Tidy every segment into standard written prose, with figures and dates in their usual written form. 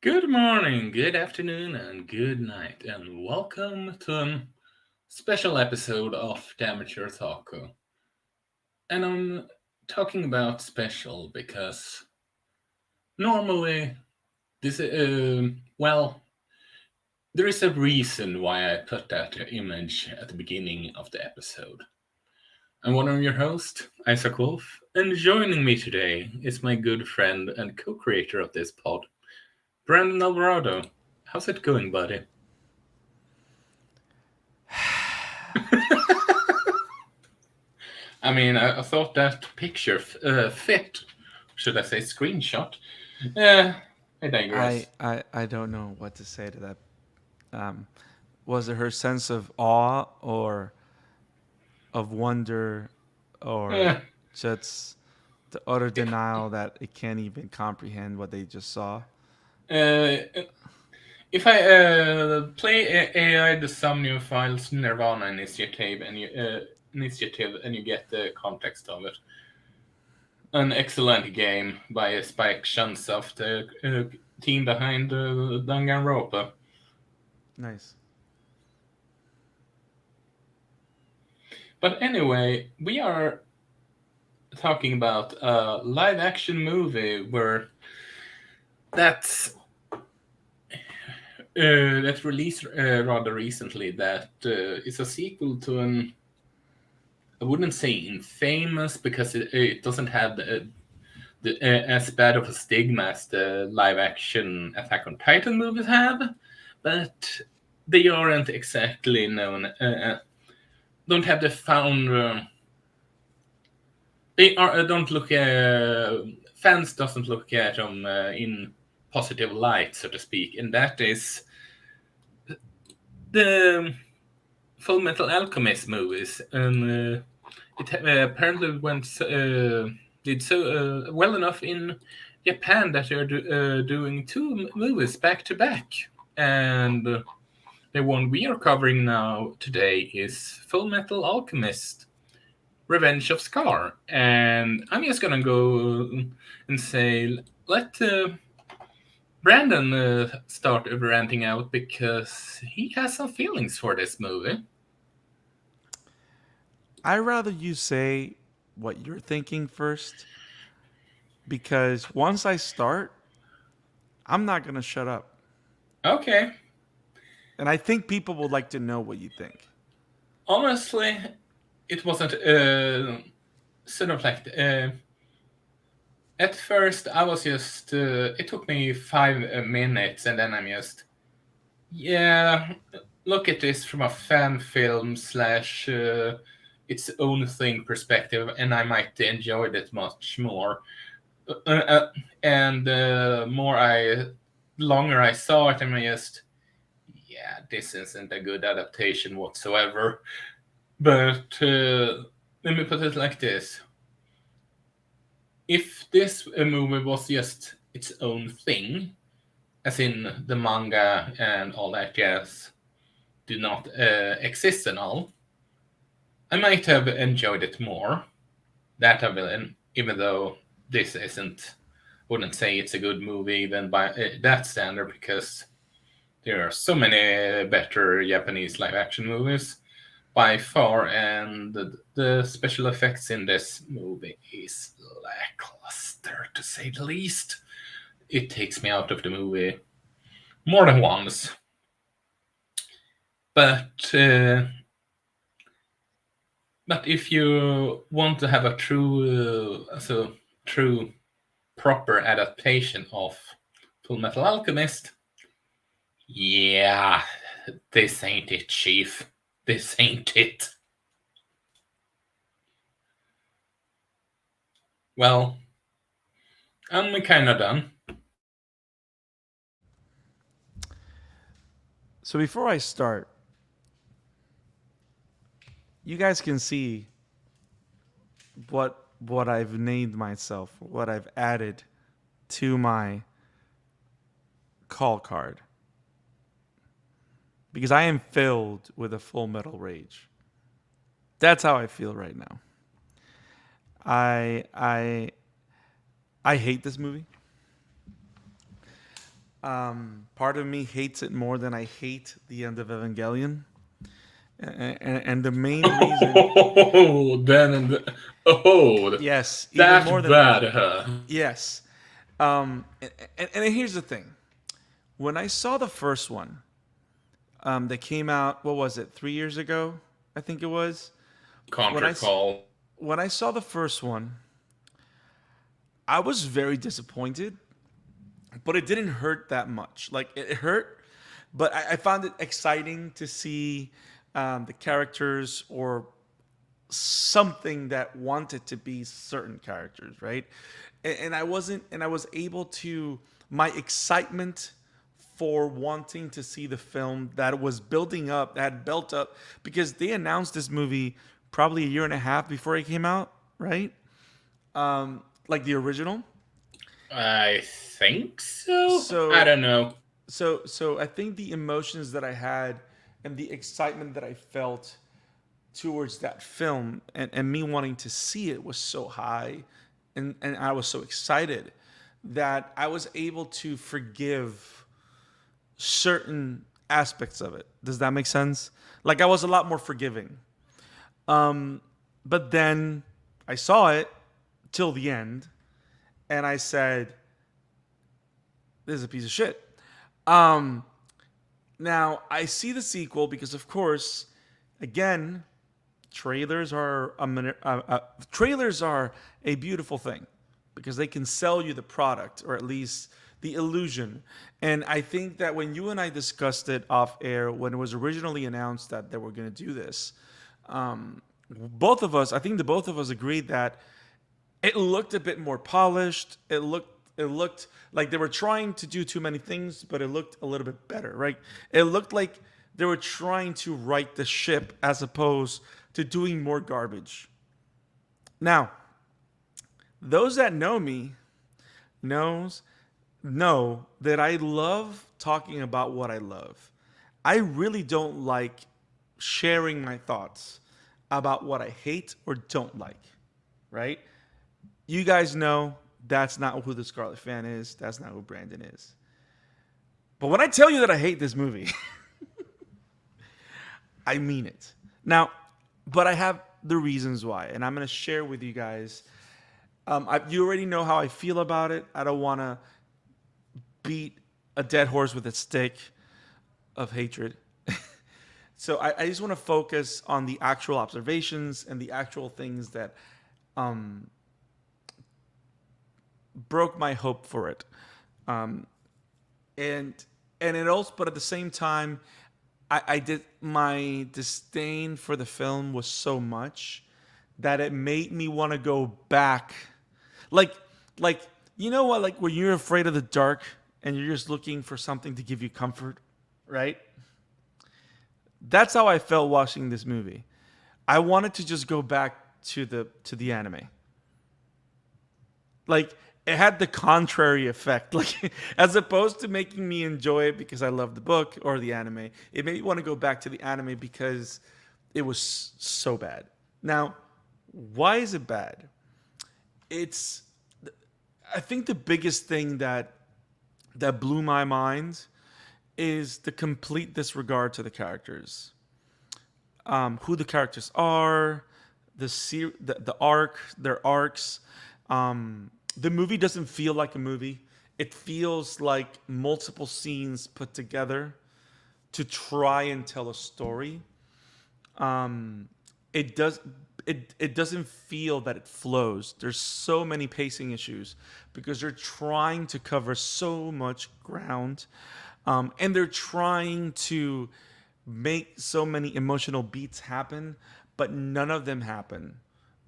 Good morning, good afternoon, and good night, and welcome to a special episode of the Amateur Otaku. And I'm talking about special because normally well, there is a reason why I put that image at the beginning of the episode. I'm one of your hosts, Isaac Wolf, and joining me today is my good friend and co-creator of this pod, Brandon Alvarado. How's it going, buddy? I thought that picture fit. Should I say screenshot? Uh, I digress. I don't know what to say to that. Um, was it her sense of awe or of wonder or Uh, just the utter denial that it can't even comprehend what they just saw? uh, if I play AI the some new files Nirvana initiative and you get the context of it, an excellent game by Spike Chunsoft, the team behind Danganronpa. Nice. But anyway, we are talking about a live action movie where that's that released rather recently that is a sequel to an I wouldn't say infamous because it doesn't have as bad of a stigma as the live action Attack on Titan movies have, but they aren't exactly known. Don't have the founder. They are don't look. Fans doesn't look at them in positive light, so to speak, and that is the Full Metal Alchemist movies, and it apparently did so well enough in Japan that they're doing two movies back to back, and the one we are covering now today is Full Metal Alchemist: Revenge of Scar, and I'm just gonna go and say let Brandon start ranting out because he has some feelings for this movie. I'd rather you say what you're thinking first because once I start, I'm not going to shut up. Okay, And I think people would like to know what you think. honestly, it wasn't sort of like at first I was just it took me 5 minutes and then I'm just yeah, look at this from a fan film slash its own thing perspective, and I might enjoy it much more. And more I longer I saw it, I'm just yeah, this isn't a good adaptation whatsoever. But let me put it like this: if this movie was just its own thing, as in the manga and all that jazz, do not exist and all, I might have enjoyed it more. That I will, even though this isn't, wouldn't say it's a good movie even by that standard because there are so many better Japanese live action movies by far, and the special effects in this movie is lackluster to say the least. It takes me out of the movie more than once. But but if you want to have a true proper adaptation of Full Metal Alchemist, yeah, this ain't it, Chief. This ain't it. Well, I'm kinda done. So before I start, you guys can see what I've named myself, what I've added to my call card because I am filled with a full metal rage. That's how I feel right now. I I I hate this movie. Part of me hates it more than I hate the end of Evangelion. And the main reason, Oh, then oh, yes, even that's more than bad, that, huh? yes. And here's the thing: when I saw the first one, that came out, what was it, 3 years ago? I think it was. Can't When I recall. when I saw the first one, I was very disappointed, but it didn't hurt that much. Like it hurt, but I found it exciting to see the characters or something that wanted to be certain characters, right? And I wasn't, and I was able to, my excitement for wanting to see the film that was building up, that had built up, because they announced this movie probably a year and a half before it came out, right? Like the original. I think so. I So don't know. so I think the emotions that I had and the excitement that I felt towards that film, and me wanting to see it was so high, and I was so excited that I was able to forgive certain aspects of it. Does that make sense? Like I was a lot more forgiving. But then I saw it till the end and I said, this is a piece of shit. Um, Now I see the sequel because, of course, again, trailers are trailers are a beautiful thing because they can sell you the product or at least the illusion. And I think that when you and I discussed it off air when it was originally announced that they were going to do this, both of us, I think the both of us agreed that it looked a bit more polished. It looked like they were trying to do too many things, but it looked a little bit better, right? It looked like they were trying to right the ship as opposed to doing more garbage. Now, those that know me knows know that I love talking about what I love. I really don't like sharing my thoughts about what I hate or don't like, right? You guys know that's not who the Scarlet Fan is. That's not who Brandon is. But when I tell you that I hate this movie, I mean it. Now, but I have the reasons why, and I'm going to share with you guys. You already know how I feel about it. I don't want to beat a dead horse with a stick of hatred. So I just want to focus on the actual observations and the actual things that broke my hope for it. Um, and and it also, but at the same time, I did, my disdain for the film was so much that it made me want to go back, like like you know what, like when you're afraid of the dark and you're just looking for something to give you comfort, right? That's how I felt watching this movie. I wanted to just go back to the anime. Like it had the contrary effect. Like as opposed to making me enjoy it because I love the book or the anime, it made me want to go back to the anime because it was so bad. Now, why is it bad? It's, I think the biggest thing that blew my mind is the complete disregard to the characters, who the characters are, the arc, their arcs. The movie doesn't feel like a movie. It feels like multiple scenes put together to try and tell a story. It does it doesn't feel that it flows. There's so many pacing issues because they're trying to cover so much ground, and they're trying to make so many emotional beats happen, but none of them happen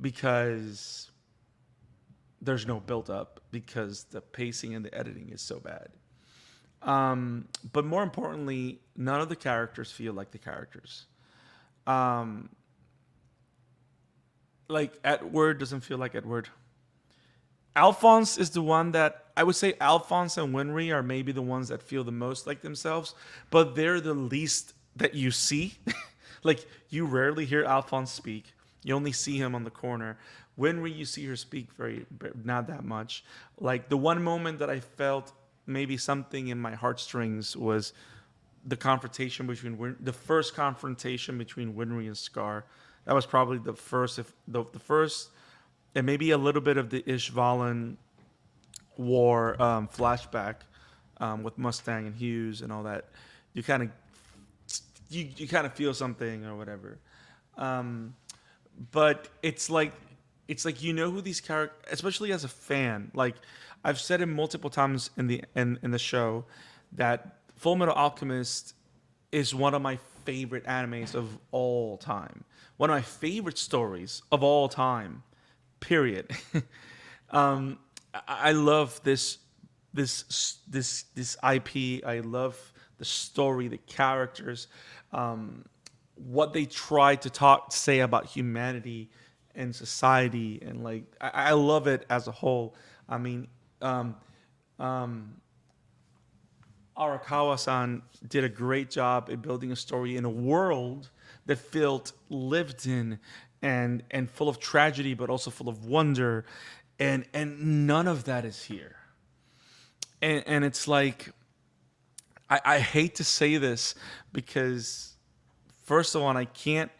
because there's no build up because the pacing and the editing is so bad. But more importantly, none of the characters feel like the characters. Um, like Edward doesn't feel like Edward. Alphonse is the one that I would say Alphonse and Winry are maybe the ones that feel the most like themselves, but they're the least that you see. Like you rarely hear Alphonse speak. You only see him on the corner. Winry, you see her speak very not that much. Like the one moment that I felt maybe something in my heartstrings was the confrontation between the first confrontation between Winry and Scar. That was probably the first, if the first, and maybe a little bit of the Ishvalan war flashback with Mustang and Hughes and all that. You kind of you kind of feel something or whatever. Um, but it's like you know who these characters, especially as a fan. Like I've said it multiple times in the show that Full Metal Alchemist is one of my favorite animes of all time. One of my favorite stories of all time. Period. um, I love this IP. I love the story, the characters, what they try to say about humanity and society, and like I love it as a whole. I mean, um, um, Arakawa-san did a great job in building a story in a world that felt lived in and full of tragedy, but also full of wonder, and none of that is here. And it's like I hate to say this because first of all, I can't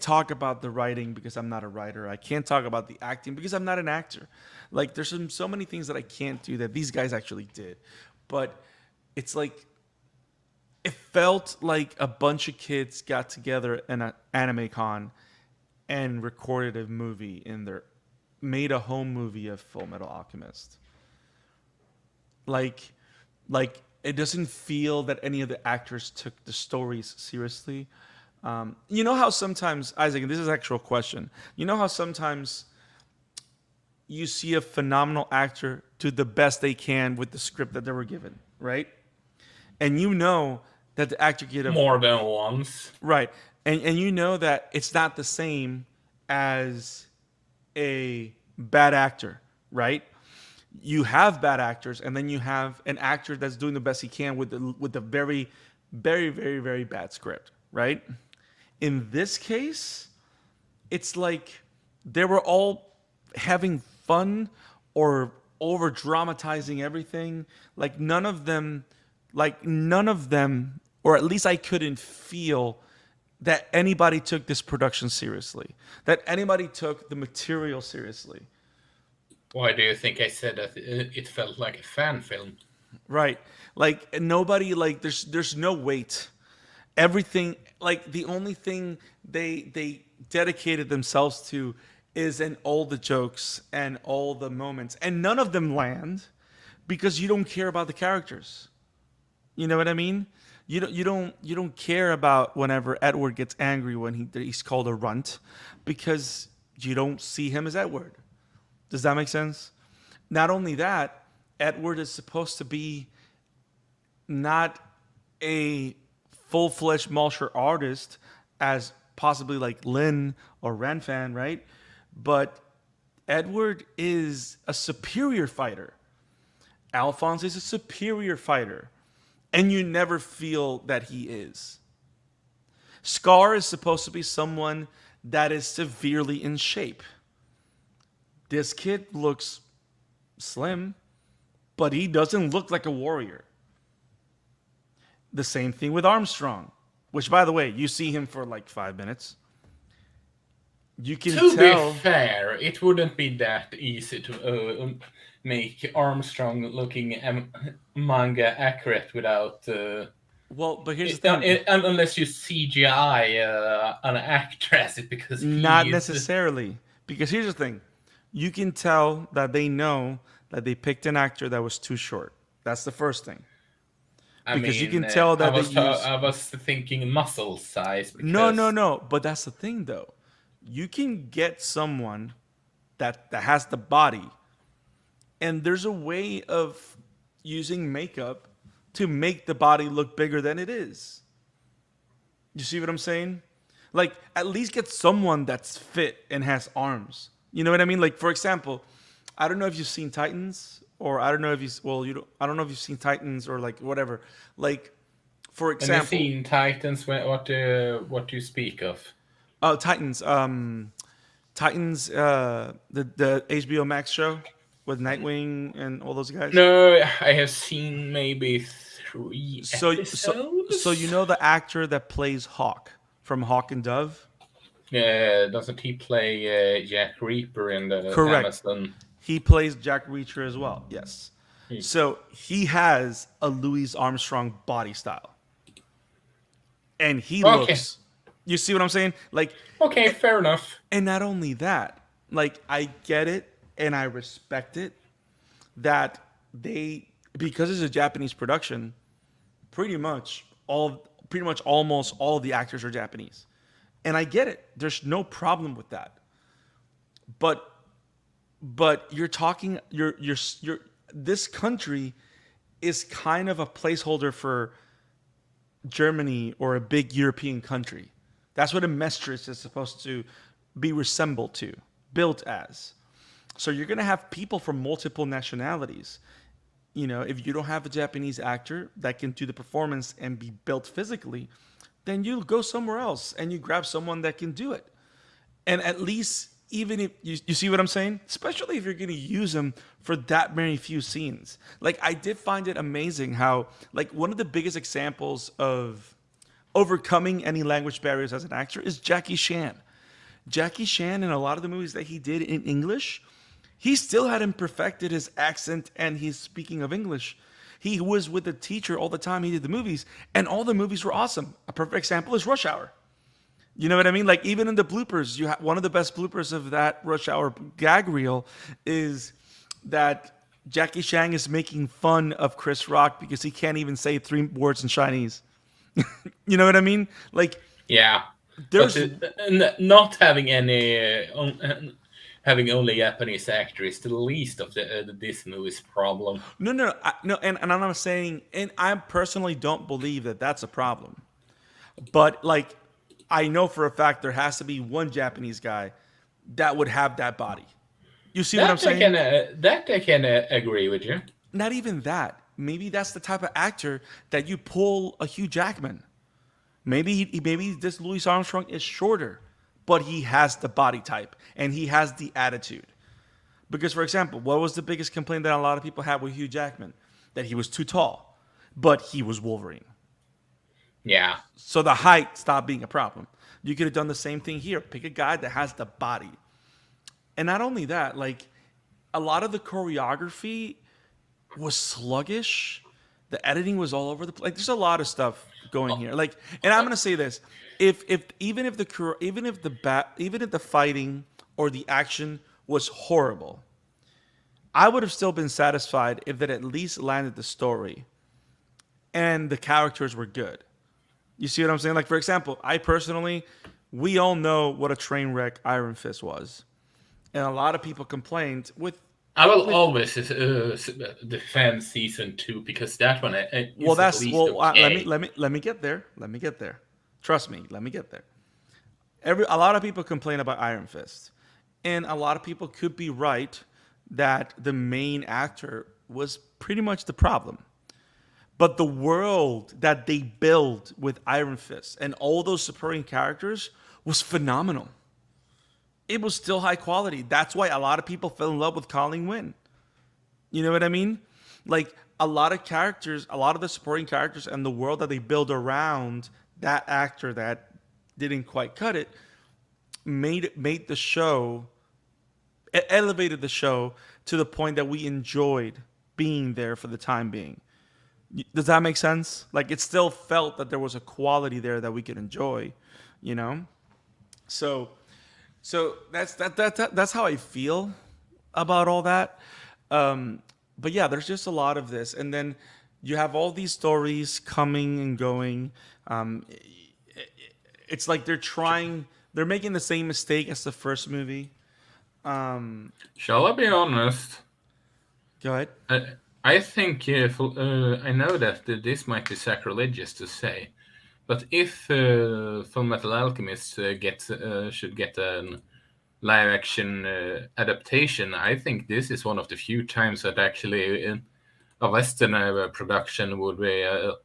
talk about the writing because I'm not a writer. I can't talk about the acting because I'm not an actor. Like there's so many things that I can't do that these guys actually did. But it's like it felt like a bunch of kids got together in an anime con and recorded a movie in their made a home movie of Full Metal Alchemist. Like it doesn't feel that any of the actors took the stories seriously. You know how sometimes, Isaac, and this is an actual question. You know how sometimes you see a phenomenal actor do the best they can with the script that they were given, right? And you know that the actor could have More than once. right, and you know that it's not the same as a bad actor, right? You have bad actors, and then you have an actor that's doing the best he can with the very, very, very, very bad script, right? In this case, it's like they were all having fun or over dramatizing everything. Like none of them, or at least I couldn't feel that anybody took this production seriously, that anybody took the material seriously. Why do you think I said that it felt like a fan film? Right. Like nobody, like there's no weight. Everything, like the only thing they dedicated themselves to is in all the jokes and all the moments, and none of them land because you don't care about the characters. You know what I mean? You don't care about whenever Edward gets angry when he's called a runt because you don't see him as Edward. Does that make sense? Not only that, Edward is supposed to be not a full-fledged martial artist as possibly like Lin or Ranfan, right? But Edward is a superior fighter. Alphonse is a superior fighter. And you never feel that he is. Scar is supposed to be someone that is severely in shape. This kid looks slim, but he doesn't look like a warrior. The same thing with Armstrong, which, by the way, you see him for like 5 minutes. You can To tell. be fair, it wouldn't be that easy to make Armstrong looking manga accurate without. Well, but here's the thing. Unless you CGI an actress, because Not he's. necessarily. Because here's the thing. You can tell that they know that they picked an actor that was too short. That's the first thing. I Because you mean, can tell that they use. I was thinking muscle size No, no, because. no. But that's the thing, though. You can get someone that has the body, and there's a way of using makeup to make the body look bigger than it is. You see what I'm saying? Like, at least get someone that's fit and has arms. You know what I mean? Like, for example, I don't know if you've seen Titans, or I don't know if you well, you don't. I don't know if you've seen Titans or like whatever. Like, for And you've example, seen Titans. What do you speak of? Titans, Titans, the HBO Max show. with Nightwing and all those guys? No, I have seen maybe 3 So you episodes. know the actor that plays Hawk from Hawk and Dove? Doesn't he play Jack Reaper in the Correct. Amazon? He plays Jack Reacher as well. Yes. So he has a Louis Armstrong body style, and he Okay, looks. You see what I'm saying? Like, okay, fair enough. and not only that, like I get it and I respect it that they, because it's a Japanese production, pretty much almost all of the actors are Japanese. And I get it. There's no problem with that. But you're talking you're this country is kind of a placeholder for Germany or a big European country. That's what a mistress is supposed to be resembled to, built as. So you're going to have people from multiple nationalities. You know, if you don't have a Japanese actor that can do the performance and be built physically, then you go somewhere else and you grab someone that can do it. And at least, even if you see what I'm saying, especially if you're going to use them for that many few scenes. Like, I did find it amazing how, like, one of the biggest examples of overcoming any language barriers as an actor is Jackie Chan. Jackie Chan, in a lot of the movies that he did in English, he still hadn't perfected his accent and his speaking of English. He was with a teacher all the time he did the movies, and all the movies were awesome. A perfect example is Rush Hour. You know what I mean? Like, even in the bloopers, you have one of the best bloopers of that Rush Hour gag reel is that Jackie Chan is making fun of Chris Rock because he can't even say 3 words in Chinese. You know what I mean? Like, Yeah, but there's not having any, having only Japanese actor is the least of this movie's problem. no, and I'm not saying, and I personally don't believe that that's a problem. But like, I know for a fact there has to be one Japanese guy that would have that body. You see what I'm saying? That I can agree with you. Not even that. Maybe that's the type of actor that you pull a Hugh Jackman. Maybe this Louis Armstrong is shorter, but he has the body type and he has the attitude. Because, for example, what was the biggest complaint that a lot of people had with Hugh Jackman? That he was too tall, but he was Wolverine. Yeah, So the height stopped being a problem. You could have done the same thing here. Pick a guy that has the body. And not only that, like, a lot of the choreography was sluggish. The editing was all over the place. Like, there's a lot of stuff going here. Like, and I'm gonna say this: if even if the fighting or the action was horrible, I would have still been satisfied if it at least landed the story and the characters were good. You see what I'm saying? Like, for example, I personally, we all know what a train wreck Iron Fist was, and a lot of people complained I will with always defend season 2 because that one well, is at that's least well. okay. Let me get there. Let me get there. Trust me. Let me get there. A lot of people complain about Iron Fist, and a lot of people could be right that the main actor was pretty much the problem. But the world that they build with Iron Fist and all those supporting characters was phenomenal. It was still high quality. That's why a lot of people fell in love with Colin Wynn. You know what I mean? Like, a lot of characters, a lot of the supporting characters and the world that they build around that actor that didn't quite cut it made the show, elevated the show to the point that we enjoyed being there for the time being. Does that make sense? Like, it still felt that there was a quality there that we could enjoy, you know? So that's how I feel about all that. But yeah, there's just a lot of this, and then you have all these stories coming and going. It's like they're making the same mistake as the first movie. Shall I be honest? Go ahead. I think I know that this might be sacrilegious to say, but if Full Metal Alchemist should get a live action adaptation, I think this is one of the few times that actually a Western production would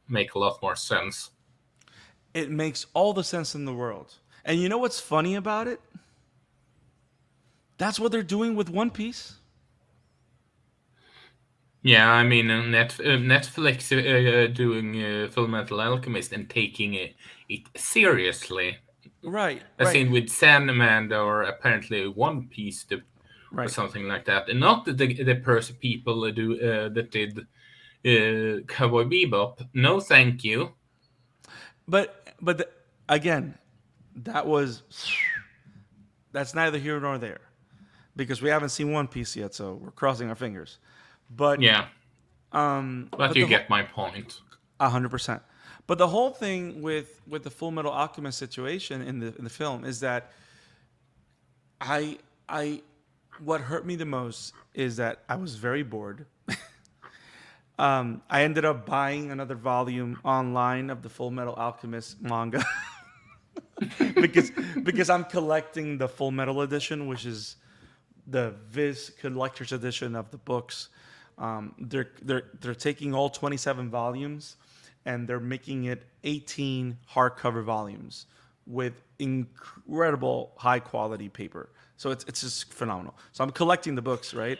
make a lot more sense. It makes all the sense in the world. And you know what's funny about it? That's what they're doing with One Piece. Yeah, I mean, Netflix doing Full Metal Alchemist and taking it seriously, Right, as right, in with Sandman or apparently One Piece or right. something like that, and not the people that did Cowboy Bebop. No, thank you. But again, that was that's neither here nor there because we haven't seen One Piece yet, so we're crossing our fingers. But Yeah, but but you the get my point. 100%. But the whole thing with the Full Metal Alchemist situation in the film is that I what hurt me the most is that I was very bored. I ended up buying another volume online of the Full Metal Alchemist manga because because I'm collecting the Full Metal edition, which is the Viz collector's edition of the books. They're taking all 27 volumes and they're making it 18 hardcover volumes with incredible high quality paper. So it's just phenomenal. So I'm collecting the books, right?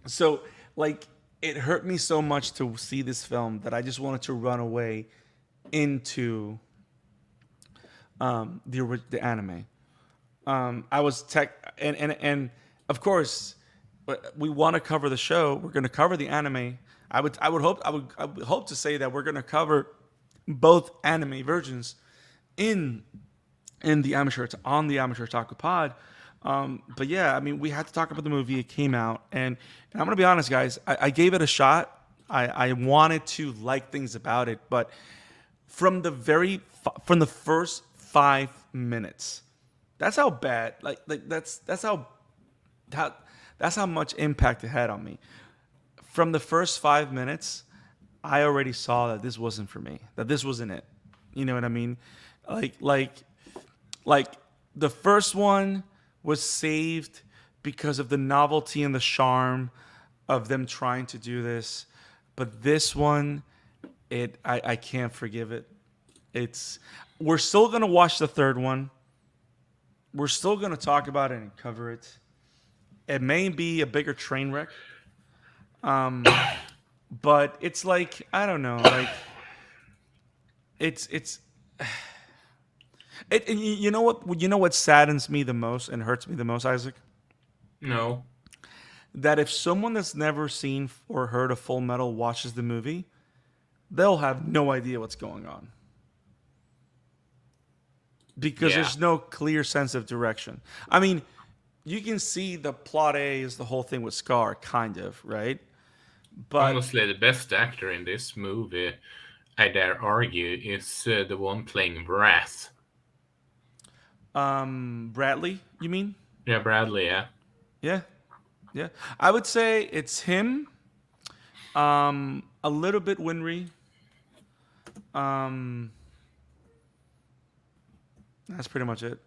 So like it hurt me so much to see this film that I just wanted to run away into the anime. I was tech and of course, but we want to cover the show. We're going to cover the anime. I would hope to say that we're going to cover both anime versions in the amateur Otaku pod. But yeah, I mean, we had to talk about the movie. It came out, and I'm gonna be honest, guys. I gave it a shot. I wanted to like things about it, but from the first 5 minutes, that's how bad. How, that's how much impact it had on me. From the first 5 minutes, I already saw that this wasn't for me. That this wasn't it. You know what I mean? Like like like the first one was saved because of the novelty and the charm of them trying to do this, but this one, I can't forgive it. It's we're still gonna watch the third one. We're still gonna talk about it and cover it. It may be a bigger train wreck, but it's like I don't know, like it's and you know what saddens me the most and hurts me the most, Isaac? No. That if someone that's never seen or heard of Full Metal watches the movie, they'll have no idea what's going on because Yeah. there's no clear sense of direction. I mean, you can see the plot A is the whole thing with Scar, kind of, right? But Honestly, the best actor in this movie, I dare argue, is the one playing Wrath. Bradley, you mean? Yeah, Bradley. Yeah. Yeah, yeah. I would say it's him. A little bit Winry. Um, that's pretty much it.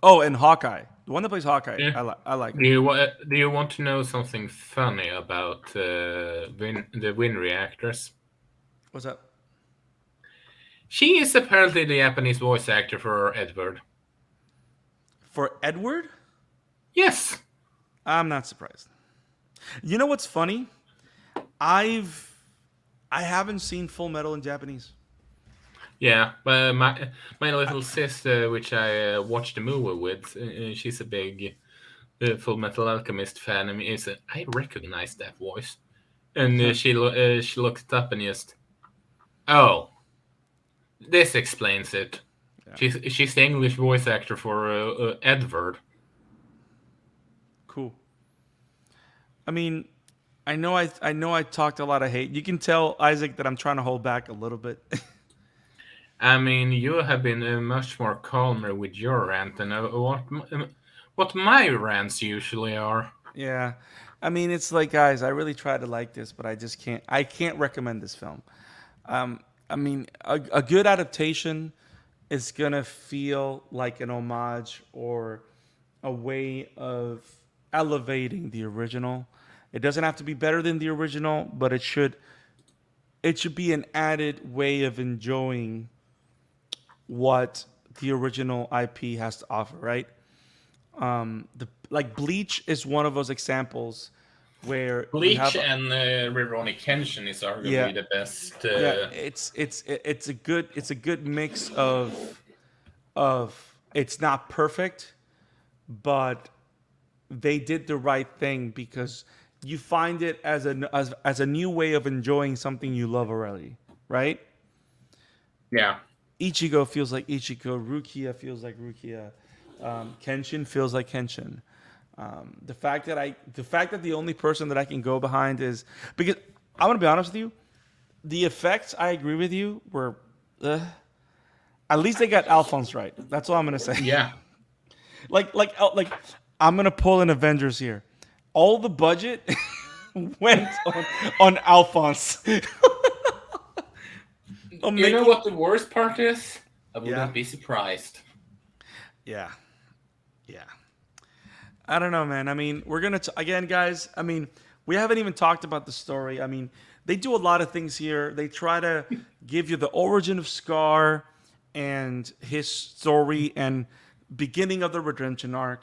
Oh, and Hawkeye, the one that plays Hawkeye. Yeah. I like him. Do you want to know something funny about the Winry actress? What's up? She is apparently the Japanese voice actor for Edward. For Edward, Yes. I'm not surprised. You know what's funny? I've I haven't seen Full Metal in Japanese. Yeah, but my little sister, which I watched the movie with, she's a big Full Metal Alchemist fan. I mean, I recognize that voice, and she looked up and just, oh, this explains it. Yeah, She's the English voice actor for Edward. cool. I mean, I know I talked a lot of hate. You can tell Isaac that I'm trying to hold back a little bit. I mean, you have been much more calmer with your rant than what my rants usually are. Yeah. I mean, it's like, guys, I really try to like this, but I just can't. I can't recommend this film. I mean, a good adaptation is gonna feel like an homage or a way of elevating the original. It doesn't have to be better than the original, but it should be an added way of enjoying what the original IP has to offer, right? The like Bleach is one of those examples where you Bleach have and Rurouni Kenshin is yeah, arguably the best. yeah, it's a good mix of it's not perfect, but they did the right thing because you find it as a new way of enjoying something you love already, right? Yeah, Ichigo feels like Ichigo, Rukia feels like Rukia, Kenshin feels like Kenshin. The fact that the only person that I can go behind is because I'm gonna be honest with you, the effects I agree with you were, uh, at least they got Alphonse right. That's all I'm gonna say. yeah. Like I'm gonna pull in Avengers here. All the budget went on Alphonse. I'm You know making what the worst part is? I yeah, wouldn't be surprised. yeah, yeah. I don't know, man. I mean, we're gonna again, guys. I mean, we haven't even talked about the story. I mean, they do a lot of things here. They try to give you the origin of Scar and his story and beginning of the redemption arc.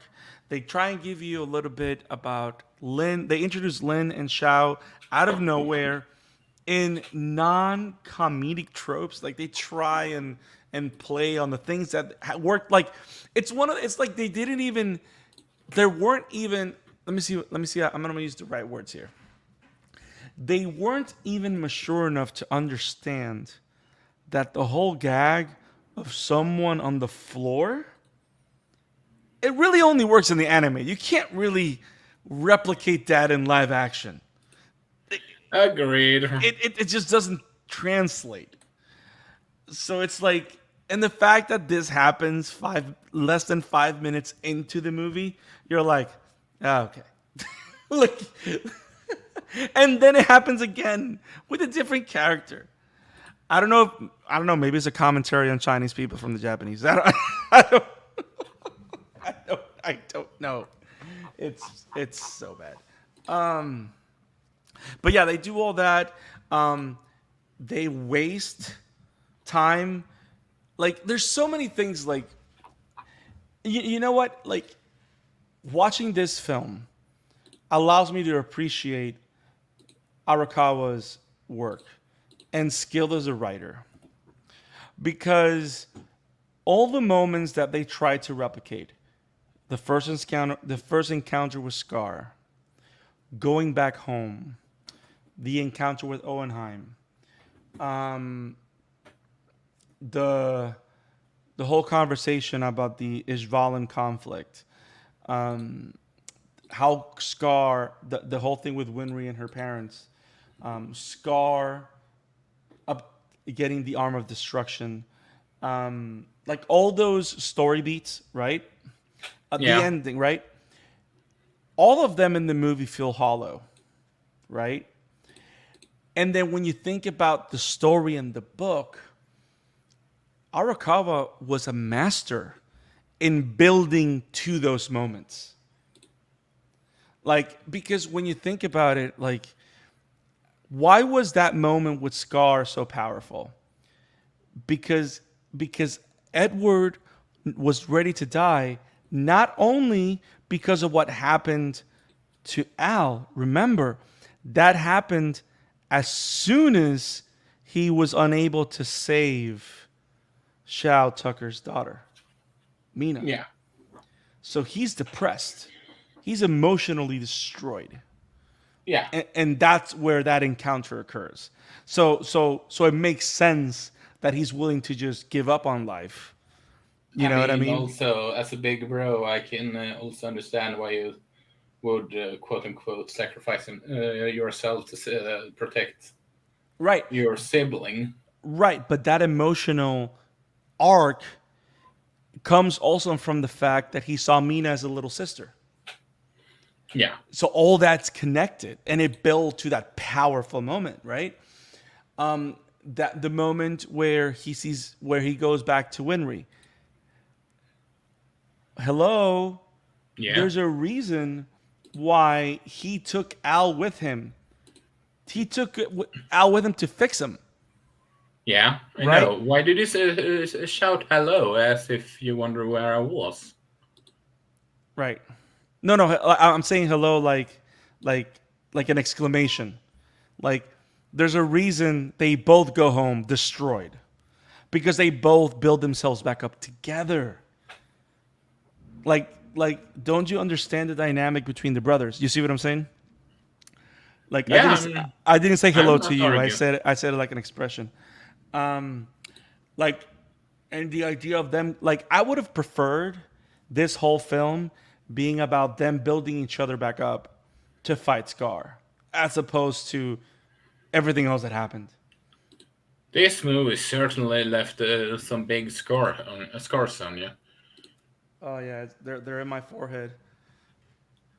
They try and give you a little bit about Lin. They introduce Lin and Shao out of nowhere in non-comedic tropes. Like they try and play on the things that worked. Like it's like they didn't even there weren't even let me see I'm gonna use the right words here. They weren't even mature enough to understand that the whole gag of someone on the floor, it really only works in the anime. You can't really replicate that in live action. Agreed. It just doesn't translate. So it's like, and the fact that this happens less than 5 minutes into the movie, you're like, oh, okay. Like, and then it happens again with a different character. I don't know. Maybe it's a commentary on Chinese people from the Japanese. I don't, I don't know. It's so bad. But yeah, they do all that. They waste time. Like, there's so many things. Like, you know what? Like, watching this film allows me to appreciate Arakawa's work and skill as a writer because all the moments that they try to replicate, the first encounter with Scar, going back home, the encounter with Owenheim, um, the the whole conversation about the Ishvalan conflict, how Scar, the whole thing with Winry and her parents, Scar up getting the arm of destruction, like all those story beats, right? At the Yeah, ending, right? All of them in the movie feel hollow, right? And then when you think about the story in the book, Arakawa was a master in building to those moments. Like, because when you think about it, like, why was that moment with Scar so powerful? Because because Edward was ready to die, not only because of what happened to Al. Remember, that happened as soon as he was unable to save Shao Tucker's daughter, Mina. yeah. So he's depressed. He's emotionally destroyed. Yeah. And that's where that encounter occurs. So it makes sense that he's willing to just give up on life. You I know what I mean, mean? also, as a big bro, I can also understand why you would, quote unquote, sacrifice yourself to protect Right. your sibling. Right, but that emotional arc comes also from the fact that he saw Mina as a little sister. Yeah. So all that's connected and it built to that powerful moment, right? That the moment where he goes back to Winry. Hello, Yeah. there's a reason why he took Al with him. He took Al with him to fix him, Yeah. I right? know. Why did you shout hello as if you wonder where I was? Right. No, I'm saying hello like like an exclamation. Like there's a reason they both go home destroyed because they both build themselves back up together. Like don't you understand the dynamic between the brothers? You see what I'm saying? Like Yeah, I mean, I didn't say hello I'm to not you. arguing. I said it like an expression. Um like and the idea of them like I would have preferred this whole film being about them building each other back up to fight Scar as opposed to everything else that happened. This movie certainly left some big scars on you. Oh yeah, they're in my forehead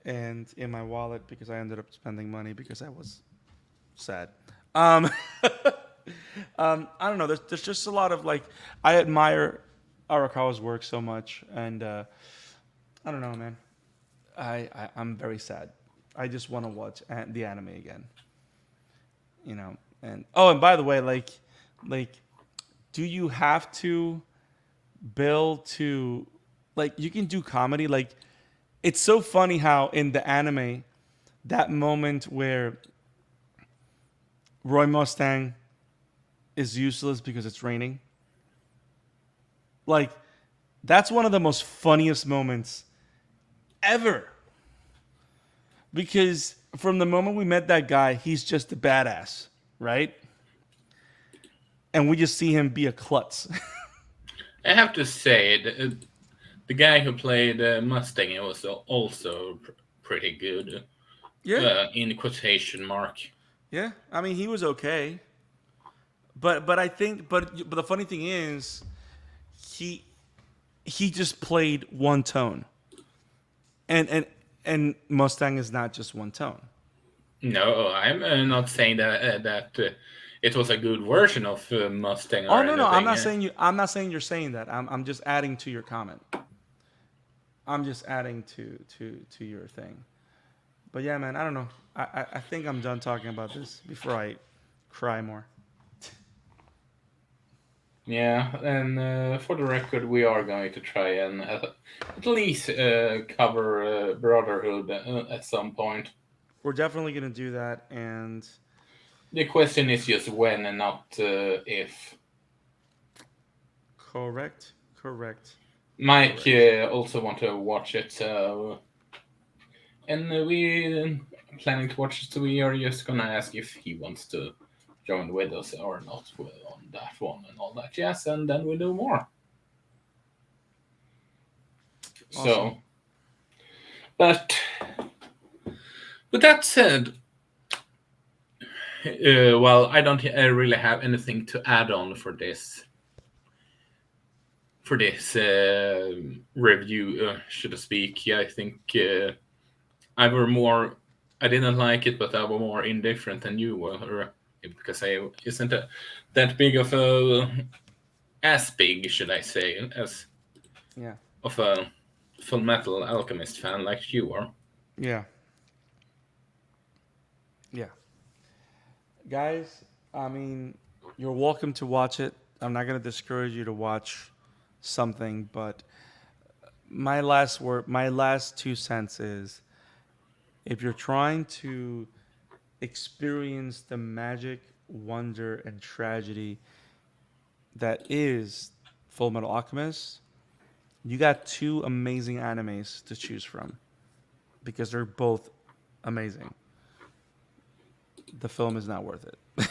and in my wallet because I ended up spending money because I was sad. Um, I don't know. There's just a lot of like I admire Arakawa's work so much, and I don't know, man. I'm very sad. I just want to watch the anime again, you know. And oh, and by the way, like, do you have to build to like you can do comedy? Like, it's so funny how in the anime that moment where Roy Mustang is useless because it's raining. Like that's one of the most funniest moments ever. Because from the moment we met that guy, he's just a badass, right? And we just see him be a klutz. I have to say, the guy who played Mustang was also pretty good, Yeah, in quotation mark. yeah. I mean, he was okay, but I think but the funny thing is, he he just played one tone, and and Mustang is not just one tone. No, I'm not saying that it was a good version of Mustang Oh or no, no, I'm anything. not saying you. I'm not saying you're saying that. I'm just adding to your comment. I'm just adding to your thing. But yeah, man, I don't know. I think I'm done talking about this before I cry more. Yeah, and for the record, we are going to try and at least cover Brotherhood at some point. We're definitely gonna do that, and The question is just when and not if. correct, correct, Mike correct. also want to watch it, so and we planning to watch it. So we are just gonna ask if he wants to join with us or not on that one and all that. Yes, and then we do more. Awesome. So, but with that said, well, I don't really have anything to add on for this review, should I speak. Yeah, I think I were more. I didn't like it, but I were more indifferent than you were, because I isn't that big of a as big, should I say, as Yeah, of a Full Metal Alchemist fan like you are. yeah, yeah. Guys, I mean, you're welcome to watch it. I'm not gonna discourage you to watch something, but my last 2 cents is if you're trying to experience the magic, wonder, and tragedy that is Full Metal Alchemist, you got two amazing animes to choose from because they're both amazing. The film is not worth it.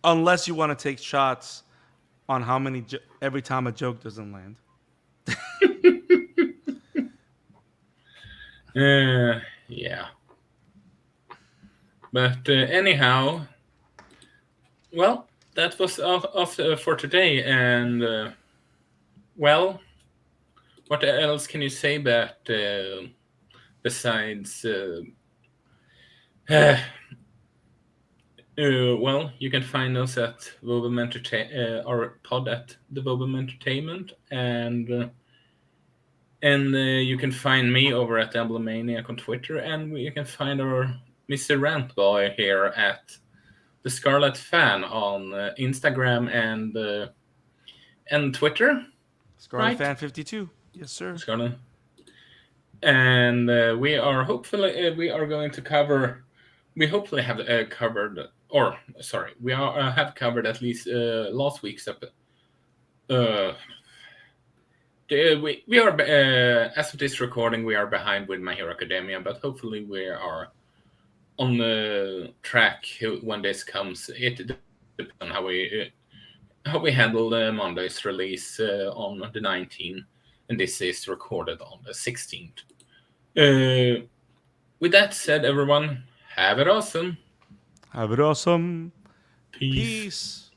Unless you want to take shots on how many every time a joke doesn't land. Yeah, but anyhow, well, that was off for today, and well, what else can you say about besides? Well, you can find us at Vobum our pod at the Vobum Entertainment, and you can find me over at Emblemaniac on Twitter, and you can find our Mr. Rant Boy here at the Scarlet Fan on Instagram and Twitter, Scarlet right? Fan 52. Yes, sir. Scarlet. and we are going to cover. We hopefully have covered, or sorry, we are have covered at least last week's episode. We are as of this recording, we are behind with My Hero Academia, but hopefully we are on the track when this comes. It depends on how we handle Monday's release on the 19th, and this is recorded on the 16th. With that said, everyone, have it awesome. Have it awesome. Peace. Peace.